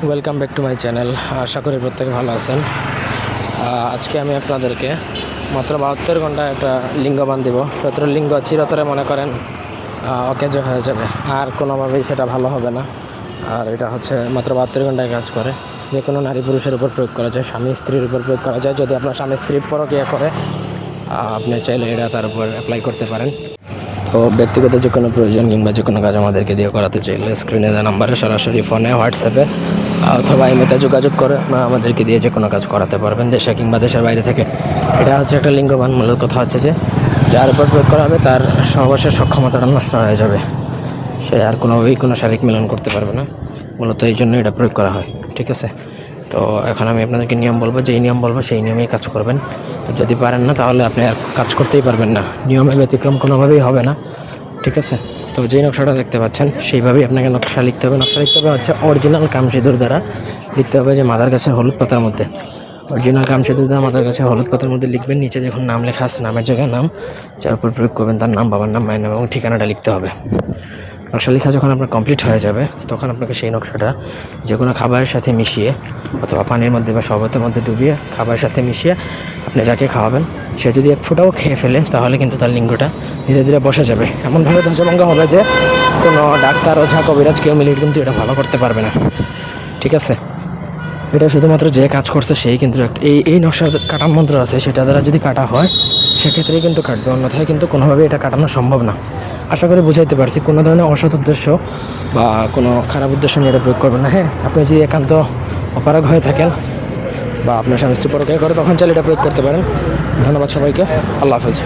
Welcome back to my channel. আশা করি প্রত্যেকে ভালো আছেন। আজকে আমি আপনাদেরকে মাত্র 72 ঘন্টায় একটা লিঙ্গবান দিব। 17 লিঙ্গ চিরতরে মনে করেন অকেজ হয়ে যাবে, আর কোনোভাবেই সেটা ভালো হবে না। আর এটা হচ্ছে মাত্র 72 ঘন্টায় কাজ করে। যে কোনো নারী পুরুষের উপর প্রয়োগ করা যায়, স্বামী স্ত্রীর উপর প্রয়োগ করা যায়। যদি আপনার স্বামী স্ত্রী পরকীয়া করে, আপনি চাইলে এটা তার উপর অ্যাপ্লাই করতে পারেন। তো ব্যক্তিগত যে কোনো প্রয়োজন কিংবা যে কোনো কাজ আমাদেরকে দিয়ে করাতে চাইলে স্ক্রিনে দেওয়া নাম্বারে সরাসরি ফোনে, হোয়াটসঅ্যাপে অথবা ইমেতে যোগাযোগ করে আমাদেরকে দিয়ে যে কোনো কাজ করাতে পারবেন, দেশে কিংবা দেশের বাইরে থেকে। এটা হচ্ছে একটা লিঙ্গবান। মূল কথা হচ্ছে যে যার উপর প্রয়োগ করা হবে তার সর্বশেষ সক্ষমতাটা নষ্ট হয়ে যাবে, সে আর কোনোভাবেই কোনো শারীরিক মিলন করতে পারবে না। মূলত এই জন্য এটা প্রয়োগ করা হয়, ঠিক আছে? তো এখন আমি আপনাদেরকে নিয়ম বলবো, যেই নিয়ম বলবো সেই নিয়মেই কাজ করবেন। তো যদি পারেন না তাহলে আপনি আর কাজ করতেই পারবেন না, নিয়মের ব্যতিক্রম কোনোভাবেই হবে না, ঠিক আছে? তো যেই নকশাটা দেখতে পাচ্ছেন সেইভাবেই আপনাকে নকশা লিখতে হবে। নকশা লিখতে হবে হচ্ছে অরিজিনাল কামসিঁদুর দ্বারা লিখতে হবে, যে মাদার গাছের হলুদ পাতার মধ্যে। অরিজিনাল কামসিঁদুর দ্বারা মাদার গাছের হলুদ পাতার মধ্যে লিখবেন। নিচে যখন নাম লেখা আছে, নামের জায়গায় নাম, যার উপর প্রয়োগ করবেন তার নাম, বাবার নাম, মায়ের নাম এবং ঠিকানাটা লিখতে হবে। নকশা লেখা যখন আপনার কমপ্লিট হয়ে যাবে, তখন আপনাকে সেই নকশাটা যে কোনো খাবারের সাথে মিশিয়ে অথবা পানির মধ্যে বা শরবতের মধ্যে ডুবিয়ে খাবারের সাথে মিশিয়ে আপনি যাকে খাওয়াবেন, সে যদি এক ফোঁটাও খেয়ে ফেলে তাহলে কিন্তু তার লিঙ্গটা ধীরে ধীরে বসে যাবে। এমনভাবে ধ্বজভঙ্গ হবে যে কোনো ডাক্তার, ওঝা, কবিরাজ কেউ মিলিয়ে কিন্তু এটা ভালো করতে পারবে না, ঠিক আছে? এটা শুধুমাত্র যে কাজ করছে সেই কিন্তু এই নকশা কাটার মন্ত্র আছে, সেটা দ্বারা যদি কাটা হয় সেক্ষেত্রেই কিন্তু কাটবে, অন্যথায় কিন্তু কোনোভাবে এটা কাটানো সম্ভব না। আশা করি বুঝাইতে পারছি। কোনো ধরনের অসৎ উদ্দেশ্য বা কোনো খারাপ উদ্দেশ্য নিয়ে এটা প্রয়োগ করবেন না। হ্যাঁ, আপনি যদি একান্ত অপারগ হয়ে থাকেন বা আপনার স্বামী স্ত্রী পরকীয়া করে, তখন চাইলে এটা প্রয়োগ করতে পারেন। ধন্যবাদ সবাইকে। আল্লাহ হাফেজ।